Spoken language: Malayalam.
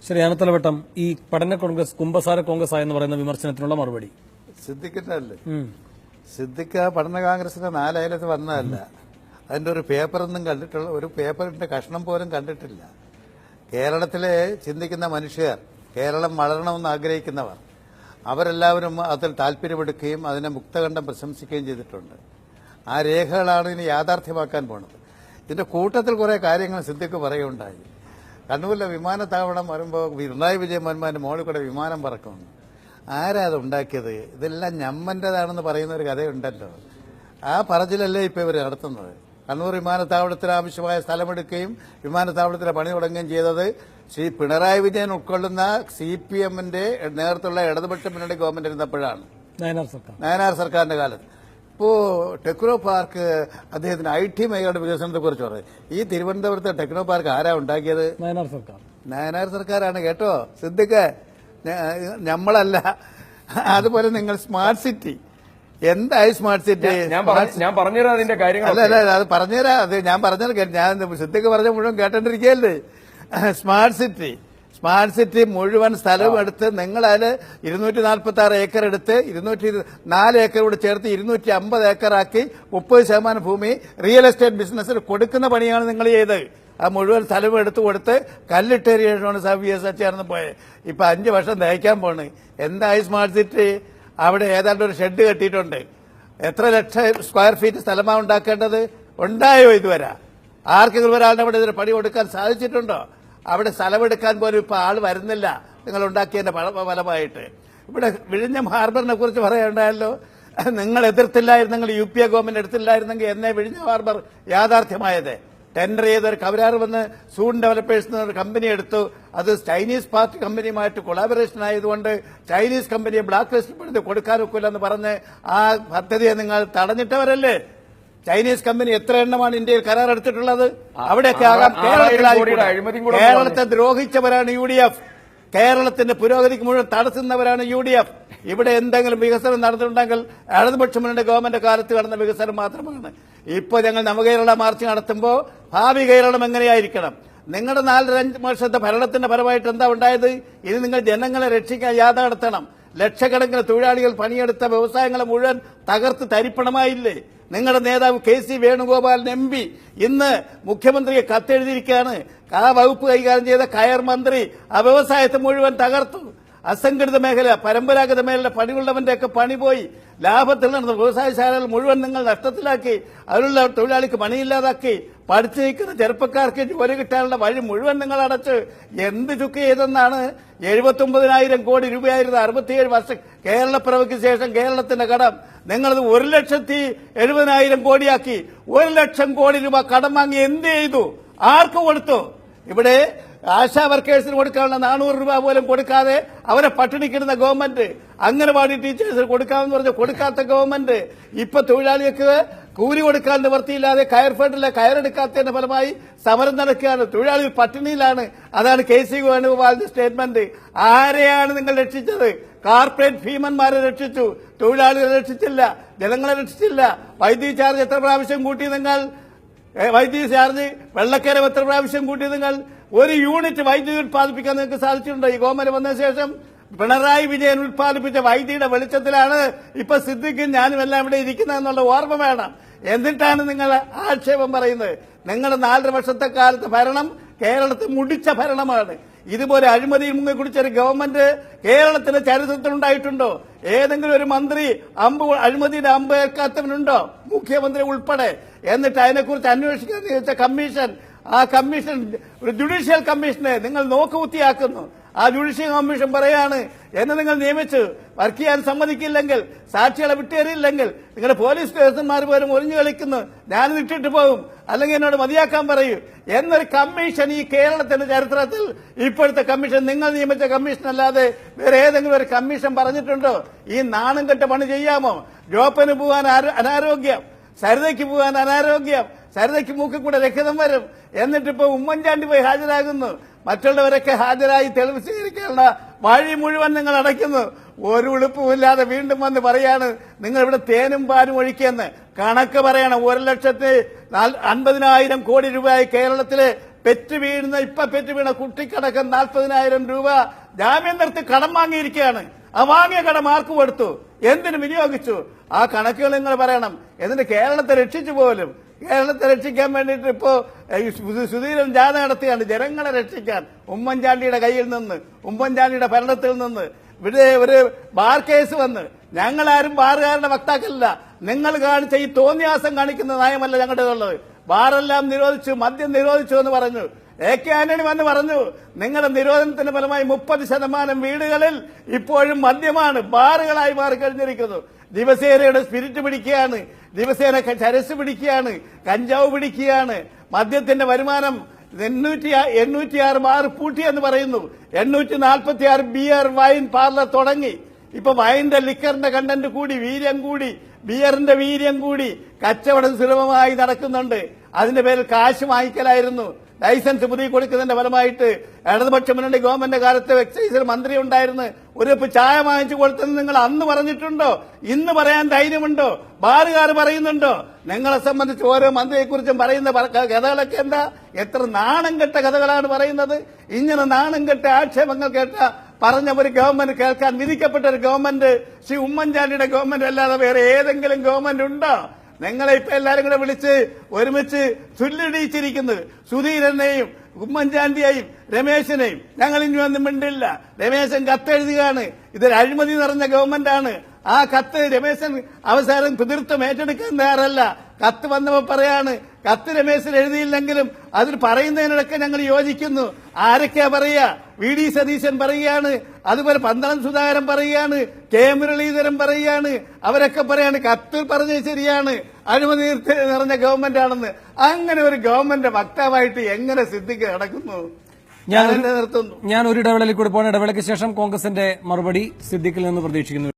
ശരി, ആനത്തലവട്ടം, ഈ പഠന കോൺഗ്രസ് കുമ്പസാര കോൺഗ്രസ് ആയെന്ന് പറയുന്ന വിമർശനത്തിനുള്ള മറുപടി സിദ്ദിഖിന്റെ സിദ്ദിഖ് പഠന കോൺഗ്രസിന്റെ 4 അയലത്ത് വന്നതല്ല. അതിന്റെ ഒരു പേപ്പറൊന്നും കണ്ടിട്ടുള്ള, ഒരു പേപ്പറിന്റെ കഷ്ണം പോലും കണ്ടിട്ടില്ല. കേരളത്തിലെ ചിന്തിക്കുന്ന മനുഷ്യർ, കേരളം വളരണമെന്ന് ആഗ്രഹിക്കുന്നവർ, അവരെല്ലാവരും അതിൽ താല്പര്യമെടുക്കുകയും അതിനെ മുക്തകണ്ഠം പ്രശംസിക്കുകയും ചെയ്തിട്ടുണ്ട്. ആ രേഖകളാണ് ഇനി യാഥാർത്ഥ്യമാക്കാൻ പോണത്. ഇതിന്റെ കൂട്ടത്തിൽ കുറെ കാര്യങ്ങൾ സിദ്ദിഖ് പറയുകയുണ്ടായി. കണ്ണൂരിലെ വിമാനത്താവളം വരുമ്പോൾ പിണറായി വിജയൻ മോഹൻമാന്റെ മോളിൽ കൂടെ വിമാനം പറക്കുന്നു. ആരാ അത് ഉണ്ടാക്കിയത്? ഇതെല്ലാം ഞമ്മന്റേതാണെന്ന് പറയുന്ന ഒരു കഥയുണ്ടല്ലോ. ആ പറച്ചിലല്ലേ ഇപ്പൊ ഇവർ നടത്തുന്നത്. കണ്ണൂർ വിമാനത്താവളത്തിന് ആവശ്യമായ സ്ഥലമെടുക്കുകയും വിമാനത്താവളത്തിന് പണി തുടങ്ങുകയും ചെയ്തത് ശ്രീ പിണറായി വിജയൻ ഉൾക്കൊള്ളുന്ന CPMന്റെ നേതൃത്വമുള്ള ഇടതുപക്ഷ മുന്നണി ഗവൺമെന്റ് ഇരുന്നപ്പോഴാണ്, നയനാർ സർക്കാരിന്റെ കാലത്ത്. ഇപ്പോ ടെക്നോ പാർക്ക് അദ്ദേഹത്തിന് IT മേഖലയുടെ വികസനത്തെ കുറിച്ച് പറയും. ഈ തിരുവനന്തപുരത്തെ ടെക്നോ പാർക്ക് ആരാ ഉണ്ടാക്കിയത്? നയനാർ സർക്കാരാണ് കേട്ടോ സിദ്ദിഖ്, നമ്മളല്ല. അതുപോലെ നിങ്ങൾ സ്മാർട്ട് സിറ്റി, എന്തായി സ്മാർട്ട് സിറ്റി? ഞാൻ പറഞ്ഞുതരാം അതിന്റെ കാര്യങ്ങൾ. അല്ല, അത് പറഞ്ഞുതരാം. അത് ഞാൻ പറഞ്ഞത് ഞാൻ സിദ്ദിഖ് പറഞ്ഞ മുഴുവൻ കേട്ടോണ്ടിരിക്കുകയല്ലേ. സ്മാർട്ട് സിറ്റി മുഴുവൻ സ്ഥലവും എടുത്ത് നിങ്ങൾ അതിന് 246 ഏക്കർ എടുത്ത് 204 ഏക്കർ കൂടെ ചേർത്ത് 250 ഏക്കറാക്കി 30% ഭൂമി റിയൽ എസ്റ്റേറ്റ് ബിസിനസ്സിൽ കൊടുക്കുന്ന പണിയാണ് നിങ്ങൾ ചെയ്തത്. ആ മുഴുവൻ സ്ഥലവും എടുത്തു കൊടുത്ത് കല്ലിട്ടേരിയാണ് സച്ചേർന്ന് പോയത്. ഇപ്പൊ 5 വർഷം ദഹിക്കാൻ പോണ്. എന്തായി സ്മാർട്ട് സിറ്റി? അവിടെ ഏതാണ്ട് ഒരു ഷെഡ് കെട്ടിയിട്ടുണ്ട്. എത്ര ലക്ഷം സ്ക്വയർ ഫീറ്റ് സ്ഥലമാണ് ഉണ്ടാക്കേണ്ടത്? ഉണ്ടായോ ഇതുവരെ? ആർക്കെങ്കിലും ഒരാളുടെ അവിടെ ഇതിന് പണി കൊടുക്കാൻ സാധിച്ചിട്ടുണ്ടോ? അവിടെ സ്ഥലമെടുക്കാൻ പോലും ഇപ്പൊ ആള് വരുന്നില്ല, നിങ്ങൾ ഉണ്ടാക്കിയതിന്റെ ഫലമായിട്ട്. ഇവിടെ വിഴിഞ്ഞം ഹാർബറിനെ കുറിച്ച് പറയാനുണ്ടായല്ലോ. നിങ്ങൾ എതിർത്തില്ലായിരുന്നെങ്കിൽ, UPA ഗവൺമെന്റ് എടുത്തില്ലായിരുന്നെങ്കിൽ എന്നേ വിഴിഞ്ഞം ഹാർബർ യാഥാർത്ഥ്യമായത്. ടെൻഡർ ചെയ്തൊരു കരാർ വന്ന് സൂൺ ഡെവലപ്പേഴ്സ് എന്നൊരു കമ്പനി എടുത്തു. അത് ചൈനീസ് പാർട്ടി കമ്പനിയുമായിട്ട് കൊളാബറേഷൻ ആയതുകൊണ്ട് ചൈനീസ് കമ്പനിയെ ബ്ലാക്ക് ലിസ്റ്റ് കൊടുക്കാനൊക്കില്ലെന്ന് പറഞ്ഞ് ആ പദ്ധതിയെ നിങ്ങൾ തടഞ്ഞിട്ടവരല്ലേ? ചൈനീസ് കമ്പനി എത്ര എണ്ണമാണ് ഇന്ത്യയിൽ കരാർ എടുത്തിട്ടുള്ളത്? അവിടെയൊക്കെ ആകാം. കേരളത്തെ ദ്രോഹിച്ചവരാണ് UDF. കേരളത്തിന്റെ പുരോഗതിക്ക് മുഴുവൻ തടസ്സുന്നവരാണ് UDF. ഇവിടെ എന്തെങ്കിലും വികസനം നടന്നിട്ടുണ്ടെങ്കിൽ ഇടതുപക്ഷ മുന്നണി ഗവൺമെന്റ് കാലത്ത് നടന്ന വികസനം മാത്രമാണ്. ഇപ്പൊ ഞങ്ങൾ നവകേരള മാർച്ച് നടത്തുമ്പോൾ ഭാവി കേരളം എങ്ങനെയായിരിക്കണം? നിങ്ങളുടെ 4-5 വർഷത്തെ ഭരണത്തിന്റെ ഫലമായിട്ട് എന്താ ഉണ്ടായത്? ഇത് നിങ്ങൾ ജനങ്ങളെ രക്ഷിക്കാൻ യാത്ര നടത്തണം. ലക്ഷക്കണക്കിന് തൊഴിലാളികൾ പണിയെടുത്ത വ്യവസായങ്ങളെ മുഴുവൻ തകർത്ത് തരിപ്പണമായില്ലേ? നിങ്ങളുടെ നേതാവ് KC വേണുഗോപാലൻ MP ഇന്ന് മുഖ്യമന്ത്രിയെ കത്തെഴുതിയിരിക്കുകയാണ്. ആ വകുപ്പ് കൈകാര്യം ചെയ്ത കയർ മന്ത്രി ആ വ്യവസായത്തെ മുഴുവൻ തകർത്തു. അസംഘടിത മേഖല, പരമ്പരാഗത മേഖല പണിയുള്ളവന്റെയൊക്കെ പണി പോയി. ലാഭത്തിൽ നടന്ന വ്യവസായശാലകൾ മുഴുവൻ നിങ്ങൾ നഷ്ടത്തിലാക്കി. അതിലുള്ള തൊഴിലാളിക്ക് പണിയില്ലാതാക്കി. പഠിച്ചു നിൽക്കുന്ന ചെറുപ്പക്കാർക്ക് ജോലി കിട്ടാനുള്ള വഴി മുഴുവൻ നിങ്ങൾ അടച്ച് എന്ത് ചുക്ക് ചെയ്തെന്നാണ്? 79,000 കോടി രൂപയായിരുന്നു 67 വർഷം കേരളപ്പിറവിക്ക് ശേഷം കേരളത്തിന്റെ കടം. നിങ്ങളത് 1,70,70,000 കോടിയാക്കി. 1 ലക്ഷം കോടി രൂപ കടം വാങ്ങി എന്ത് ചെയ്തു? ആർക്ക് കൊടുത്തു? ഇവിടെ ആശാ വർക്കേഴ്സിന് കൊടുക്കാനുള്ള 400 രൂപ പോലും കൊടുക്കാതെ അവരെ പട്ടിണിക്കിടുന്ന ഗവൺമെന്റ്. അംഗനവാടി ടീച്ചേഴ്സിന് കൊടുക്കാമെന്ന് പറഞ്ഞ കൊടുക്കാത്ത ഗവൺമെന്റ്. ഇപ്പൊ തൊഴിലാളികൾക്ക് കൂലി കൊടുക്കാൻ നിവർത്തിയില്ലാതെ കയർ ഫണ്ടിലെ കയറെടുക്കാത്തതിന്റെ ഫലമായി സമരം നടക്കുകയാണ്. തൊഴിലാളികൾ പട്ടിണിയിലാണ്. അതാണ് KC വേണുഗോപാലിന്റെ സ്റ്റേറ്റ്മെന്റ്. ആരെയാണ് നിങ്ങൾ രക്ഷിച്ചത്? കോർപ്പറേറ്റ് ഭീമന്മാരെ രക്ഷിച്ചു, തൊഴിലാളികളെ രക്ഷിച്ചില്ല, ജനങ്ങളെ രക്ഷിച്ചില്ല. വൈദ്യുതി ചാർജ് എത്ര പ്രാവശ്യം കൂട്ടി നിങ്ങൾ? വൈദ്യുതി ചാർജ്, വെള്ളക്കരം എത്ര പ്രാവശ്യം കൂട്ടി നിങ്ങൾ? ഒരു യൂണിറ്റ് വൈദ്യുതി ഉത്പാദിപ്പിക്കാൻ നിങ്ങൾക്ക് സാധിച്ചിട്ടുണ്ടോ? ഈ ഗവൺമെന്റ് വന്ന ശേഷം പിണറായി വിജയൻ ഉത്പാദിപ്പിച്ച വൈദ്യുതിയുടെ വെളിച്ചത്തിലാണ് ഇപ്പൊ സിദ്ദിഖും ഞാനും എല്ലാം ഇവിടെ ഇരിക്കുന്നതെന്നുള്ള ഓർമ്മ വേണം. എന്നിട്ടാണ് നിങ്ങൾ ആക്ഷേപം പറയുന്നത്. നിങ്ങളുടെ 4 വർഷത്തെ കാലത്ത് ഭരണം കേരളത്തിൽ മുടിച്ച ഭരണമാണ്. ഇതുപോലെ അഴിമതിയിൽ മുങ്ങിക്കുടിച്ചൊരു ഗവൺമെന്റ് കേരളത്തിന്റെ ചരിത്രത്തിലുണ്ടായിട്ടുണ്ടോ? ഏതെങ്കിലും ഒരു മന്ത്രി അഴിമതിയുടെ അമ്പ് ഏൽക്കാത്തവനുണ്ടോ? മുഖ്യമന്ത്രി ഉൾപ്പെടെ. എന്നിട്ട് അതിനെക്കുറിച്ച് അന്വേഷിക്കാൻ നിയമിച്ച കമ്മീഷൻ, ആ കമ്മീഷൻ ഒരു ജുഡീഷ്യൽ കമ്മീഷനെ നിങ്ങൾ നോക്കുകുത്തിയാക്കുന്നു. ആ ജുഡീഷ്യൽ കമ്മീഷൻ പറയാണ് എന്നെ നിങ്ങൾ നിയമിച്ചു വർക്ക് ചെയ്യാൻ സമ്മതിക്കില്ലെങ്കിൽ, സാക്ഷികളെ വിട്ടേറിയില്ലെങ്കിൽ നിങ്ങളുടെ പോലീസ് സ്റ്റേഷന്മാർ പോലും ഒളിഞ്ഞു കളിക്കുന്നു, ഞാനിത് ഇട്ടിട്ട് പോകും, അല്ലെങ്കിൽ എന്നോട് മതിയാക്കാൻ പറയൂ എന്നൊരു കമ്മീഷൻ ഈ കേരളത്തിന്റെ ചരിത്രത്തിൽ ഇപ്പോഴത്തെ കമ്മീഷൻ, നിങ്ങൾ നിയമിച്ച കമ്മീഷൻ അല്ലാതെ വേറെ ഏതെങ്കിലും ഒരു കമ്മീഷൻ പറഞ്ഞിട്ടുണ്ടോ? ഈ നാണം കെട്ട പണി ചെയ്യാമോ? ജോപ്പന് പോകാൻ അനാരോഗ്യം, സരിതയ്ക്ക് പോകാൻ അനാരോഗ്യം, സരിതയ്ക്ക് മൂക്കിൽ കൂടെ രക്തം വരും. എന്നിട്ടിപ്പോ ഉമ്മൻചാണ്ടി പോയി ഹാജരാകുന്നു. മറ്റുള്ളവരൊക്കെ ഹാജരായി തെളിവ് സ്വീകരിക്കാനുള്ള വഴി മുഴുവൻ നിങ്ങൾ അടയ്ക്കുന്നു. ഒരു ഉളുപ്പുമില്ലാതെ വീണ്ടും വന്ന് പറയാണ് നിങ്ങൾ ഇവിടെ തേനും പാലും ഒഴിക്കെന്ന്. കണക്ക് പറയണം. 1,50,000 കോടി രൂപയായി കേരളത്തിലെ പെറ്റ് വീണ കുട്ടിക്കടക്കം 40,000 രൂപ ജാമ്യം നിർത്തി കടം വാങ്ങിയിരിക്കുകയാണ്. ആ വാങ്ങിയ കടം ആർക്ക് കൊടുത്തു, എന്തിനു വിനിയോഗിച്ചു? ആ കണക്കുകൾ നിങ്ങൾ പറയണം. എന്നിട്ട് കേരളത്തെ രക്ഷിച്ചു പോലും. കേരളത്തെ രക്ഷിക്കാൻ വേണ്ടിയിട്ട് ഇപ്പോ സുധീരൻ ജാഥ നടത്തിയാണ് ജനങ്ങളെ രക്ഷിക്കാൻ. ഉമ്മൻചാണ്ടിയുടെ കയ്യിൽ നിന്ന്, ഉമ്മൻചാണ്ടിയുടെ ഭരണത്തിൽ നിന്ന് ഇവിടെ ഒരു ബാർ കേസ് വന്ന്, ഞങ്ങളാരും ബാറുകാരുടെ വക്താക്കളല്ല. നിങ്ങൾ കാണിച്ച ഈ തോന്നിയാസം കാണിക്കുന്ന നയമല്ല ഞങ്ങളുടേതുള്ളത്. ബാറെല്ലാം നിരോധിച്ചു, മദ്യം നിരോധിച്ചു എന്ന് പറഞ്ഞു. AK ആന്റണി വന്ന് പറഞ്ഞു, നിങ്ങളുടെ നിരോധനത്തിന്റെ ഫലമായി 30% വീടുകളിൽ ഇപ്പോഴും മദ്യമാണ്, ബാറുകളായി മാറി കഴിഞ്ഞിരിക്കുന്നു. ദിവസേനയുടെ സ്പിരിറ്റ് പിടിക്കുകയാണ്, ദിവസേന ചരസ് പിടിക്കുകയാണ്, കഞ്ചാവ് പിടിക്കുകയാണ്. മദ്യത്തിന്റെ വരുമാനം 806 ബാർ പൂട്ടിയെന്ന് പറയുന്നു. 846 ബിയർ വൈൻ പാർലർ തുടങ്ങി. ഇപ്പൊ വൈൻ്റെ ലിക്കറിന്റെ കണ്ടന്റ് കൂടി, വീര്യം കൂടി, ബിയറിന്റെ വീര്യം കൂടി, കച്ചവടം സുലഭമായി നടക്കുന്നുണ്ട്. അതിന്റെ പേരിൽ കാശ് വാങ്ങിക്കലായിരുന്നു. ലൈസൻസ് പുതുക്കി കൊടുക്കുന്നതിന്റെ ഫലമായിട്ട് ഇടതുപക്ഷ മുന്നണി ഗവൺമെന്റ് കാലത്ത് എക്സൈസിൽ മന്ത്രി ഉണ്ടായിരുന്നു. ഒരു കപ്പ് ചായ വാങ്ങിച്ചു കൊടുത്തെന്ന് നിങ്ങൾ അന്ന് പറഞ്ഞിട്ടുണ്ടോ? ഇന്ന് പറയാൻ ധൈര്യമുണ്ടോ? ബാറുകാർ പറയുന്നുണ്ടോ? നിങ്ങളെ സംബന്ധിച്ച് ഓരോ മന്ത്രിയെക്കുറിച്ചും പറയുന്ന കഥകളൊക്കെ എന്താ? എത്ര നാണം കെട്ട കഥകളാണ് പറയുന്നത്. ഇങ്ങനെ നാണം കെട്ട ആക്ഷേപങ്ങൾ കേട്ട പറഞ്ഞ ഒരു ഗവൺമെന്റ് കേൾക്കാൻ വിധിക്കപ്പെട്ട ഒരു ഗവൺമെന്റ് ശ്രീ ഉമ്മൻചാണ്ടിയുടെ ഗവൺമെന്റ് അല്ലാതെ വേറെ ഏതെങ്കിലും ഗവൺമെന്റ് ഉണ്ടോ? നിങ്ങളെ ഇപ്പൊ എല്ലാരും കൂടെ വിളിച്ച് ഒരുമിച്ച് ചുല്ലിടിച്ചിരിക്കുന്നത് സുധീരനെയും ഉമ്മൻചാണ്ടിയെയും രമേശനെയും. ഞങ്ങൾ ഇനി ഒന്നും മിണ്ടില്ല. രമേശൻ കത്തെഴുതുകയാണ്, ഇതൊരു അഴിമതി നിറഞ്ഞ ഗവൺമെന്റാണ്. ആ കത്ത് രമേശൻ അവസാനം പിതൃത്വം ഏറ്റെടുക്കാൻ തയ്യാറല്ല. കത്ത് വന്നപ്പോ പറയാണ്, കത്ത് രമേശൻ എഴുതിയില്ലെങ്കിലും അതിൽ പറയുന്നതിനൊക്കെ ഞങ്ങൾ യോജിക്കുന്നു. ആരൊക്കെയാ പറയാ? VD സതീശൻ പറയുകയാണ്, അതുപോലെ പന്തളം സുധാകരൻ പറയുകയാണ്, K മുരളീധരൻ പറയുകയാണ്, അവരൊക്കെ പറയാണ് കത്തിൽ പറഞ്ഞത് ശരിയാണ്, അഴിമതി നിറഞ്ഞ ഗവൺമെന്റ് ആണെന്ന്. അങ്ങനെ ഒരു ഗവൺമെന്റ് വക്താവായിട്ട് എങ്ങനെ സിദ്ദിഖ് നടക്കുന്നു? ഞാൻ ഒരു ഇടവേളയിൽ കൂടി പോകണം. ഇടവേളയ്ക്ക് ശേഷം കോൺഗ്രസിന്റെ മറുപടി സിദ്ദിഖിൽ നിന്ന് പ്രതീക്ഷിക്കുന്നു.